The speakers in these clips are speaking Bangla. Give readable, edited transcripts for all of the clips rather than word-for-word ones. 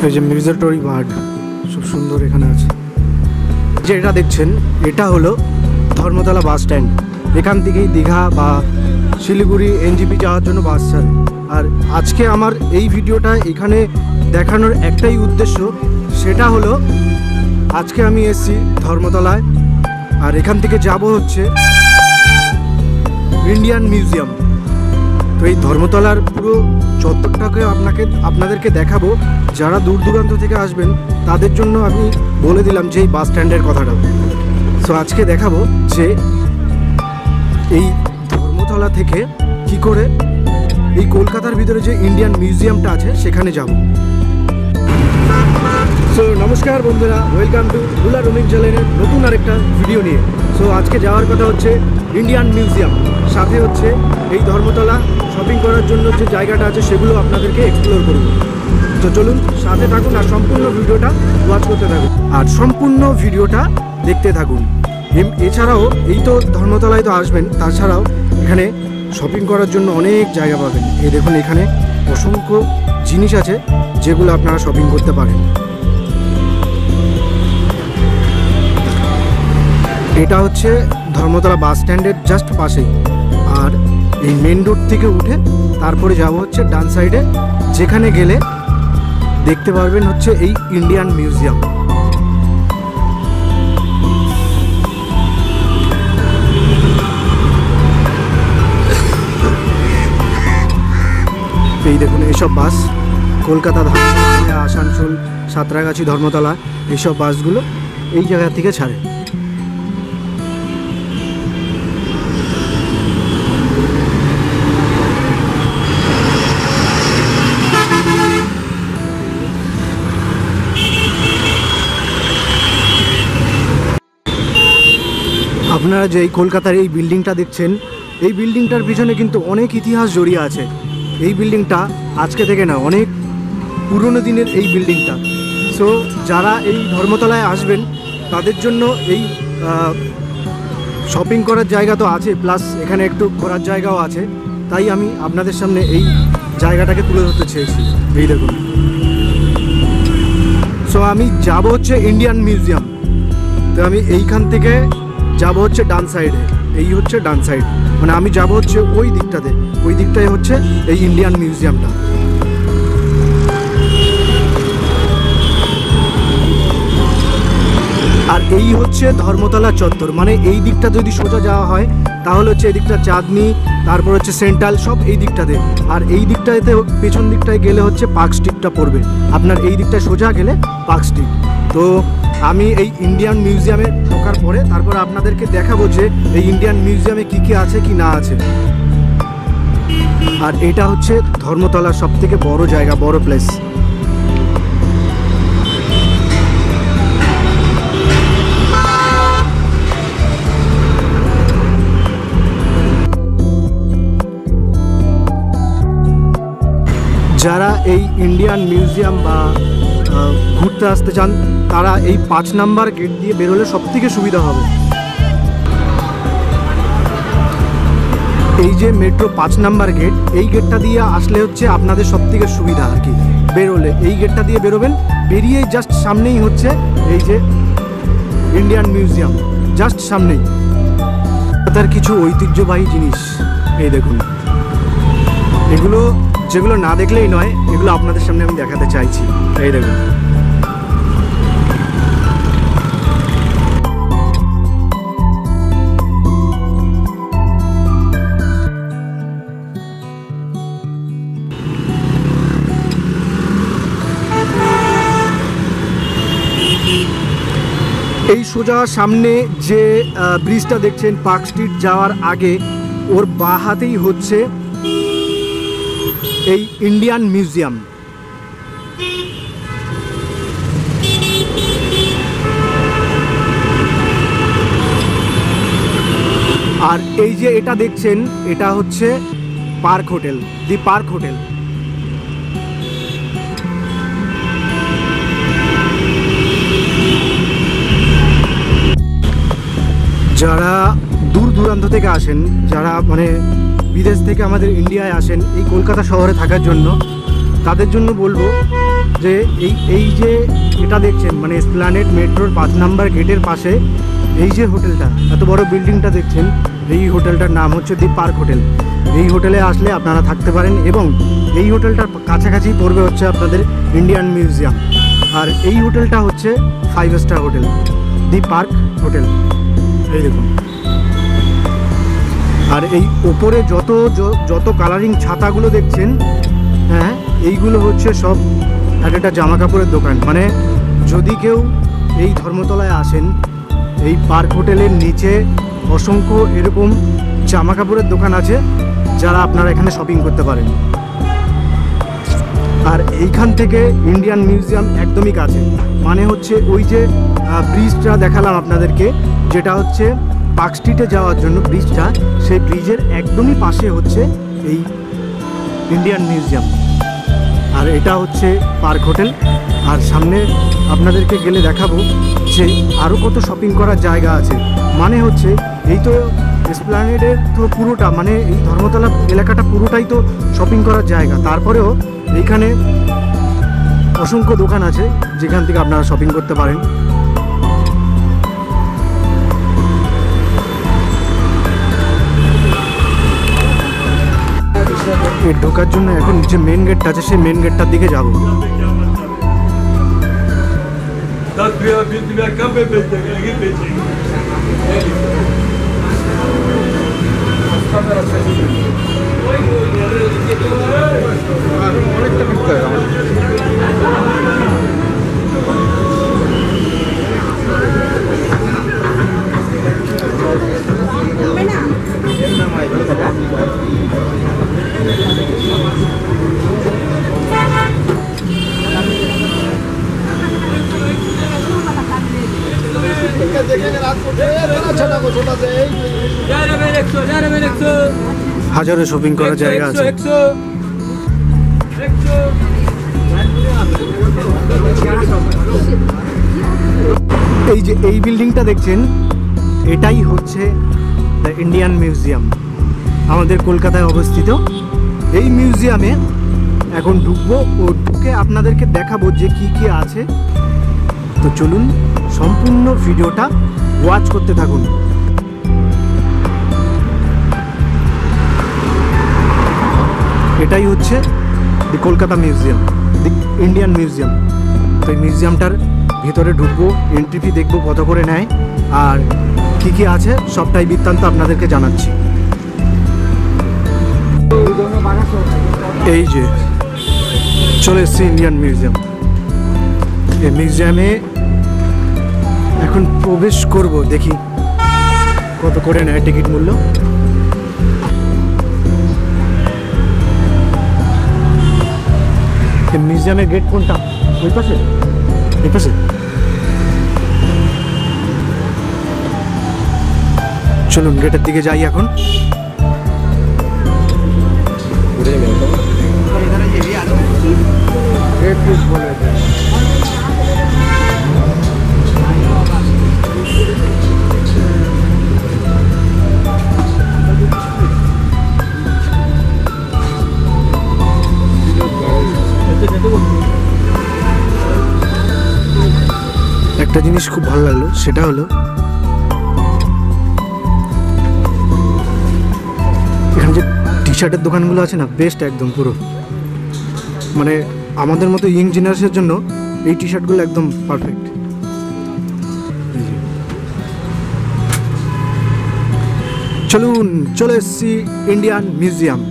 এই যে মিউজিটরি বার্ড খুব সুন্দর এখানে আছে। যে এটা দেখছেন এটা হলো ধর্মতলা বাস স্ট্যান্ড। এখান থেকেই দীঘা বা শিলিগুড়ি এনজিপি যাওয়ার জন্য বাস ছাড়ে। আর আজকে আমার এই ভিডিওটা এখানে দেখানোর একটাই উদ্দেশ্য, সেটা হলো আজকে আমি এসেছি ধর্মতলায়, আর এখান থেকে যাব হচ্ছে ইন্ডিয়ান মিউজিয়াম। তো এই ধর্মতলার পুরো চত্বরটাকে আপনাদেরকে দেখাবো। যারা দূর দূরান্ত থেকে আসবেন তাদের জন্য আমি বলে দিলাম যে এই বাস স্ট্যান্ডের কথাটা। সো আজকে দেখাবো যে এই ধর্মতলা থেকে কি করে এই কলকাতার ভিতরে যে ইন্ডিয়ান মিউজিয়ামটা আছে সেখানে যাব। সো নমস্কার বন্ধুরা, ওয়েলকাম টু বুলা রোমিং চ্যানেলের নতুন আরেকটা ভিডিও নিয়ে। সো আজকে যাওয়ার কথা হচ্ছে ইন্ডিয়ান মিউজিয়াম, সাথে হচ্ছে এই ধর্মতলা শপিং করার জন্য যে জায়গাটা আছে সেগুলো আপনাদেরকে এক্সপ্লোর করব। তো চলুন সাথে থাকুন আর সম্পূর্ণ ভিডিওটা ওয়াচ করতে থাকুন আর সম্পূর্ণ ভিডিওটা দেখতে থাকুন। এছাড়াও এই তো ধর্মতলায় তো আসবেন, তাছাড়াও এখানে শপিং করার জন্য অনেক জায়গা পাবেন। এই দেখুন এখানে অসংখ্য জিনিস আছে যেগুলো আপনারা শপিং করতে পারেন। এটা হচ্ছে ধর্মতলা বাস স্ট্যান্ডের জাস্ট পাশেই। আর এই মেন রোড থেকে উঠে তারপরে যাব হচ্ছে ডান সাইডে, যেখানে গেলে দেখতে পারবেন হচ্ছে এই ইন্ডিয়ান মিউজিয়াম। এই দেখুন এইসব বাস কলকাতা, ধানবাদ, আসানসোল, সাঁতরাগাছি, ধর্মতলা এইসব বাসগুলো এই জায়গা থেকে ছাড়ে। আপনারা যে এই কলকাতার এই বিল্ডিংটা দেখছেন, এই বিল্ডিংটার পিছনে কিন্তু অনেক ইতিহাস জড়িয়ে আছে। এই বিল্ডিংটা আজকে থেকে না, অনেক পুরনো দিনের এই বিল্ডিংটা। সো যারা এই ধর্মতলায় আসবেন তাদের জন্য এই শপিং করার জায়গা তো আছে, প্লাস এখানে একটু ঘোরার জায়গাও আছে। তাই আমি আপনাদের সামনে এই জায়গাটাকে তুলে ধরতে চেয়েছি। এই দেখুন। সো আমি যাব হচ্ছে ইন্ডিয়ান মিউজিয়াম। তো আমি এইখান থেকে যাব হচ্ছে ডান সাইডে। এই হচ্ছে ডান সাইড, মানে আমি যাব হচ্ছে ওই দিকটাতে। ওই দিকটাই হচ্ছে এই ইন্ডিয়ান মিউজিয়ামটা। আর এই হচ্ছে ধর্মতলা চত্বর, মানে এই দিকটা যদি সোজা যাওয়া হয় তাহলে হচ্ছে এই দিকটা চাঁদনি, তারপর হচ্ছে সেন্ট্রাল, সব এই দিকটাতে। আর এই দিকটাতে পেছন দিকটায় গেলে হচ্ছে পার্ক স্ট্রিটটা পড়বে। আপনার এই দিকটায় সোজা গেলে পার্ক স্ট্রিট। তো আমি এই ইন্ডিয়ান মিউজিয়ামে ঢোকার পরে তারপর আপনাদেরকে দেখাবো যে এই ইন্ডিয়ান মিউজিয়ামে কি কি আছে কি না আছে। আর এটা হচ্ছে ধর্মতলার সবথেকে বড় জায়গা, বড় প্লেস। যারা এই ইন্ডিয়ান মিউজিয়াম বা ঘুরতে আসতে চান তারা এই 5 নাম্বার গেট দিয়ে বেরোলে সবথেকে সুবিধা হবে। এই যে মেট্রো 5 নাম্বার গেট, এই গেটটা দিয়ে আসলে হচ্ছে আপনাদের সবথেকে সুবিধা আর কি। বেরোলে এই গেটটা দিয়ে বেরোবেন, বেরিয়ে জাস্ট সামনেই হচ্ছে এই যে ইন্ডিয়ান মিউজিয়াম, জাস্ট সামনেই। তার কিছু ঐতিহ্যবাহী জিনিস এই দেখুন, এগুলো যেগুলো না দেখলেই নয়, এগুলো আপনাদের সামনে আমি দেখাতে চাইছি। এই দেখুন, এই সোজা সামনে যে ব্রিজটা দেখছেন পার্ক স্ট্রিট যাওয়ার আগে, ওর বাঁ হাতেই হচ্ছে এই ইন্ডিয়ান মিউজিয়াম। আর এই যে এটা দেখছেন, এটা হচ্ছে পার্ক হোটেল, দি পার্ক হোটেল। যারা দূর দূরান্ত থেকে আসেন, যারা মানে বিদেশ থেকে আমাদের ইন্ডিয়ায় আসেন এই কলকাতা শহরে থাকার জন্য, তাদের জন্য বলবো যে এই যে এটা দেখছেন মানে এসপ্ল্যানেড মেট্রোর 5 নম্বর গেটের পাশে এই যে হোটেলটা, এত বড় বিল্ডিংটা দেখছেন, এই হোটেলটার নাম হচ্ছে দি পার্ক হোটেল। এই হোটেলে আসলে আপনারা থাকতে পারেন এবং এই হোটেলটার কাছাকাছি পড়বে হচ্ছে আপনাদের ইন্ডিয়ান মিউজিয়াম। আর এই হোটেলটা হচ্ছে 5 স্টার হোটেল, দি পার্ক হোটেল। এই দেখুন, আর এই ওপরে যত কালারিং ছাতাগুলো দেখছেন, হ্যাঁ এইগুলো হচ্ছে সব একটা জামা কাপড়ের দোকান। মানে যদি কেউ এই ধর্মতলায় আসেন, এই পার্ক হোটেলের নিচে অসংখ্য এরকম জামা কাপড়ের দোকান আছে যারা আপনারা এখানে শপিং করতে পারেন। আর এইখান থেকে ইন্ডিয়ান মিউজিয়াম একদমই কাছে, মানে হচ্ছে ওই যে ব্রিজটা দেখালাম আপনাদেরকে, যেটা হচ্ছে পার্ক স্ট্রিটে যাওয়ার জন্য ব্রিজটা, সেই ব্রিজের একদমই পাশে হচ্ছে এই ইন্ডিয়ান মিউজিয়াম। আর এটা হচ্ছে পার্ক হোটেল। আর সামনে আপনাদেরকে গেলে দেখাবো যে আরও কত শপিং করার জায়গা আছে। মানে হচ্ছে এই তো এসপ্ল্যানেডের তো পুরোটা, মানে এই ধর্মতলা এলাকাটা পুরোটাই তো শপিং করার জায়গা। তারপরেও এইখানে অসংখ্য দোকান আছে যেখান থেকে আপনারা শপিং করতে পারেন। ঢোকার জন্য এখন যে মেন গেটটা আছে সেই মেন গেটটার দিকে যাব। হাজারো শপিং করার জায়গা আছে। এই যে এই বিল্ডিংটা দেখছেন, এটাই হচ্ছে দ্য ইন্ডিয়ান মিউজিয়াম, আমাদের কলকাতায় অবস্থিত। এই মিউজিয়ামে এখন ঢুকবো ও ঢুকে আপনাদেরকে দেখাবো যে কি কি আছে। তো চলুন সম্পূর্ণ ভিডিওটা ওয়াচ করতে থাকুন। এটাই হচ্ছে the Kolkata museum, the Indian museum. তো এই মিউজিয়ামটার ভিতরে ঢুকবো, এন্ট্রি ফি দেখবো কত করে নেয়, আর কি কি আছে সবটাই বৃত্তান্ত আপনাদেরকে জানাচ্ছি। এই যে চলে এসছি ইন্ডিয়ান মিউজিয়াম। এই মিউজিয়ামে এখন প্রবেশ করব, দেখি কত করে নেয় টিকিট মূল্য। মিউজিয়ামের গেট কোনটা? ওই পাশে, এই পাশে। চলুন গেটের দিকে যাই এখন। একটা জিনিস খুব ভালো লাগলো, সেটা হলো এখানে যে টি শার্টের দোকানগুলো আছে না, বেস্ট একদম পুরো। মানে আমাদের মতো ইয়ং জেনারেশনের জন্য এই টি শার্টগুলো একদম পারফেক্ট। চলুন, চলে এসছি ইন্ডিয়ান মিউজিয়াম।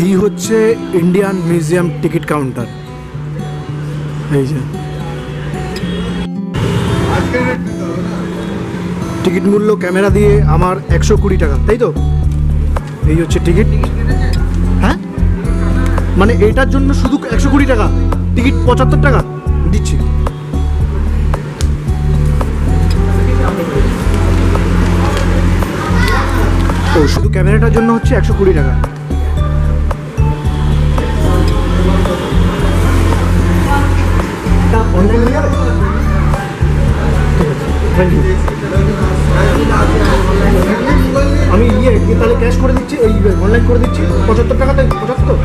এই হচ্ছে ইন্ডিয়ান মিউজিয়াম টিকিট কাউন্টার। এই যে টিকিট মূল্য ক্যামেরা দিয়ে আমার 120 টাকা, তাই তো? এই হচ্ছে টিকিট। হ্যাঁ, মানে এইটার জন্য শুধু 120 টাকা, টিকিট 75 টাকা দিচ্ছি। ও শুধু ক্যামেরাটার জন্য হচ্ছে 120 টাকা। অনলাইন হয়ে যাবে। Thank you. আমি তাহলে ক্যাশ করে দিচ্ছি, ওই অনলাইন করে দিচ্ছি 75 টাকাতে। 75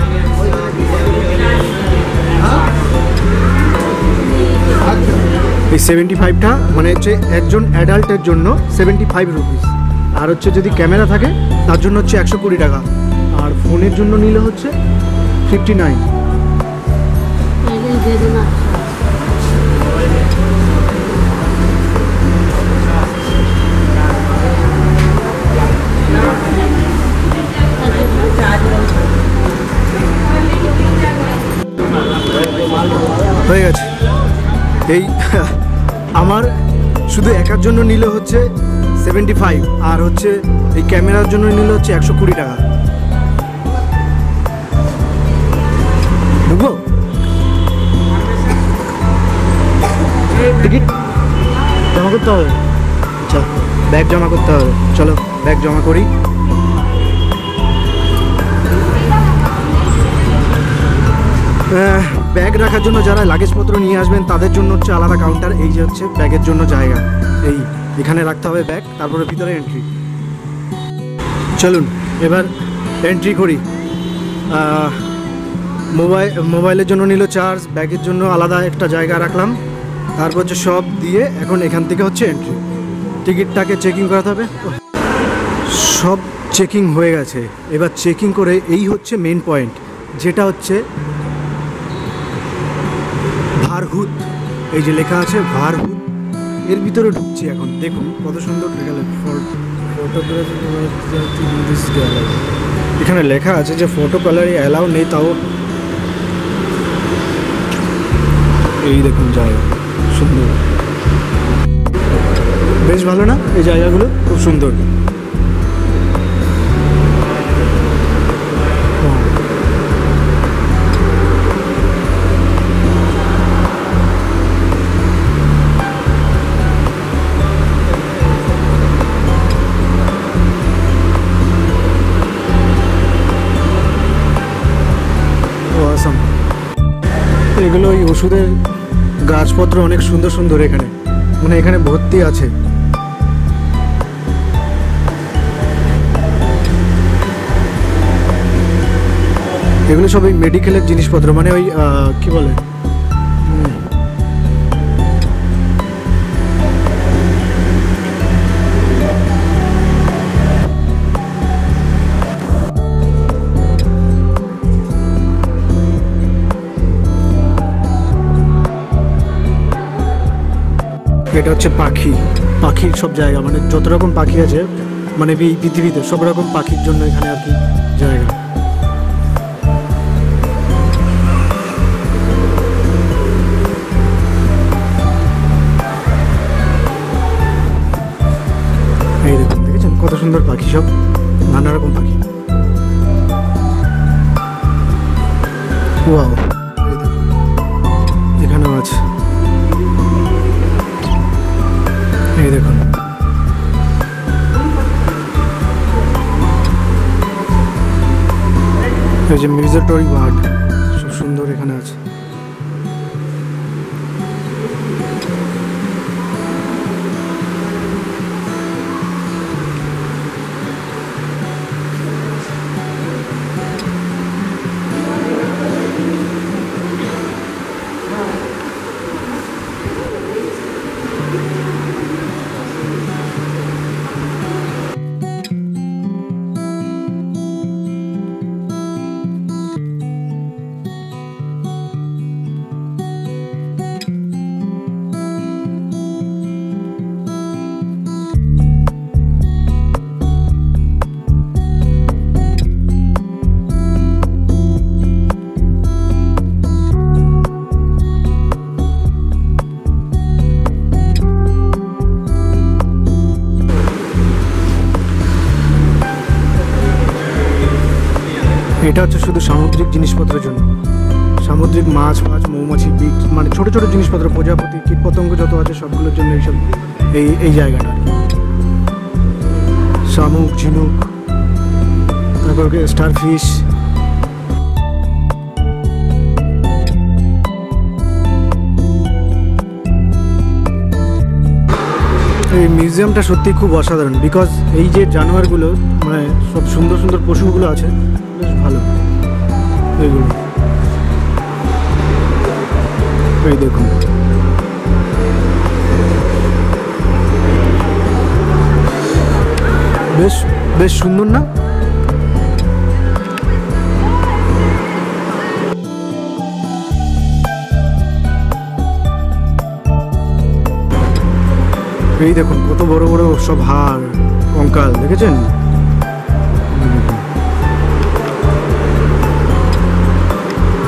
এই 75টা মানে হচ্ছে একজন অ্যাডাল্টের জন্য 75 রুপিস, আর হচ্ছে যদি ক্যামেরা থাকে তার জন্য হচ্ছে 120 টাকা, আর ফোনের জন্য নিলে হচ্ছে 59। হয়ে গেছে। এই আমার শুধু একার জন্য নিলে হচ্ছে 75, আর হচ্ছে এই ক্যামেরার জন্য নিলে হচ্ছে 120 টাকা। বুঝবো টিকিট জমা করতে হবে? আচ্ছা, ব্যাগ জমা করতে হবে, চলো ব্যাগ জমা করি। ব্যাগ রাখার জন্য যারা লাগেজপত্র নিয়ে আসবেন তাদের জন্য হচ্ছে আলাদা কাউন্টার, এই যে হচ্ছে ব্যাগের জন্য জায়গা, এই এখানে রাখতে হবে ব্যাগ, তারপরে ভিতরে এন্ট্রি। চলুন এবার এন্ট্রি করি। মোবাইলের জন্য নিল চার্জ, ব্যাগের জন্য আলাদা একটা জায়গা রাখলাম, তারপর হচ্ছে সব দিয়ে এখন এখান থেকে হচ্ছে এন্ট্রি। টিকিটটাকে চেকিং করাতে হবে। সব চেকিং হয়ে গেছে, এবার চেকিং করে এই হচ্ছে মেন পয়েন্ট, যেটা হচ্ছে ভারহুত। এই যে লেখা আছে ভারহুত, এর ভিতরে ঢুকছি এখন। দেখুন কত সুন্দর এখানে লেখা আছে যে ফটো গ্যালারি অ্যালাউ নেই, তাও এই দেখুন জায়গা সুন্দর, বেশ ভালো না? এই জায়গাগুলো খুব সুন্দর। এগুলো ওই ওষুধের গাছপত্র অনেক সুন্দর সুন্দর এখানে, মানে এখানে ভর্তি আছে। এগুলো সব ওই মেডিকেলের জিনিসপত্র, মানে ওই কি বলে এটা হচ্ছে পাখির সব জায়গা, মানে যত রকম পাখি আছে মানে এই পৃথিবীতে সব রকম পাখির জন্য এখানে আর কি জায়গা। এই দেখুন, দেখেছেন কত সুন্দর পাখি, সব নানা রকম পাখি। ওয়াও, এখানেও আছে, এই দেখুন। এই যে মিউজিটরি বার্ড, সব সুন্দর এখানে আছে। এটা হচ্ছে শুধু সামুদ্রিক জিনিসপত্রের জন্য, সামুদ্রিক মাছ ফাছ, মৌমাছি, বিট, মানে ছোট ছোট জিনিসপত্র, প্রজাপতি, কীটপতঙ্গ যত আছে সবগুলোর জন্য এইসব এই জায়গাটা। শামুক, ঝিনুক, তারপর স্টারফিশ। এই মিউজিয়ামটা সত্যি খুব অসাধারণ, বিকজ এই যে জানোয়ারগুলো মানে সব সুন্দর সুন্দর পশুগুলো আছে, বেশ ভালো এইগুলো। এই দেখুন, বেশ বেশ সুন্দর না? এই দেখুন কত বড় বড় সব হাড় কঙ্কাল, দেখেছেন?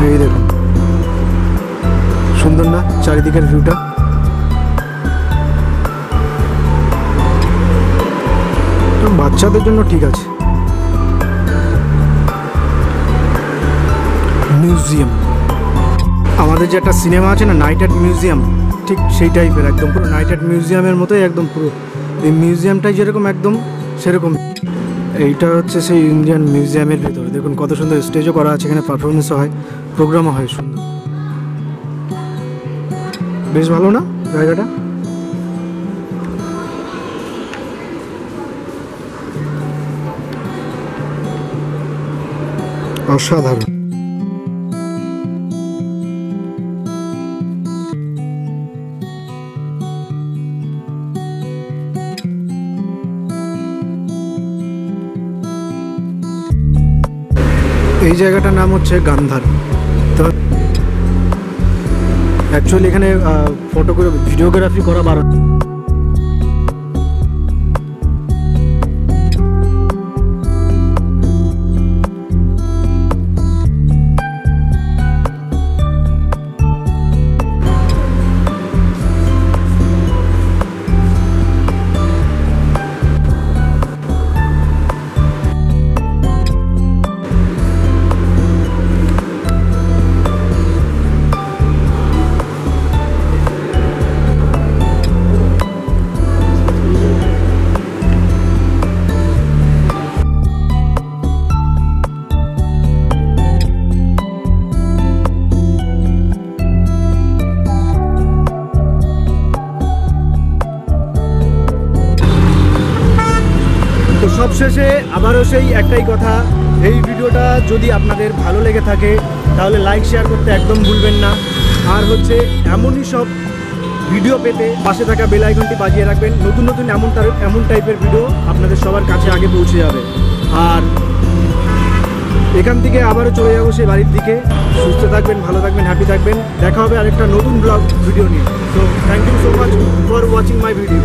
এই দেখুন, সুন্দর না চারিদিকের ভিউটা? বাচ্চাদের জন্য ঠিক আছে। মিউজিয়াম, আমাদের যে একটা সিনেমা আছে না নাইট অ্যাট মিউজিয়াম, ঠিক সেই টাইপের, একদম পুরো নাইট অ্যাট মিউজিয়ামের মতোই একদম পুরো। এই মিউজিয়ামটাই যেরকম একদম সেরকম। এইটা হচ্ছে সেই ইন্ডিয়ান মিউজিয়ামের ভিতরে, দেখুন কত সুন্দর স্টেজও করা আছে, এখানে পারফরমেন্সও হয়, প্রোগ্রামও হয়, সুন্দর, বেশ ভালো না জায়গাটা? অসাধারণ। এই জায়গাটার নাম হচ্ছে গান্ধার। তো অ্যাকচুয়ালি এখানে ফটোগ্রাফি ভিডিওগ্রাফি করা বারণ। সবশেষে আবারও সেই একটাই কথা, এই ভিডিওটা যদি আপনাদের ভালো লেগে থাকে তাহলে লাইক শেয়ার করতে একদম ভুলবেন না। আর হচ্ছে এমনই সব ভিডিও পেতে পাশে থাকা বেল আইকনটি বাজিয়ে রাখবেন, নতুন নতুন এমন টাইপের ভিডিও আপনাদের সবার কাছে আগে পৌঁছে যাবে। আর এখান থেকে আবারও চলে যাবো সেই বাড়ির দিকে। সুস্থ থাকবেন, ভালো থাকবেন, হ্যাপি থাকবেন। দেখা হবে আরেকটা নতুন ব্লগ ভিডিও নিয়ে। So thank you so much for watching my video.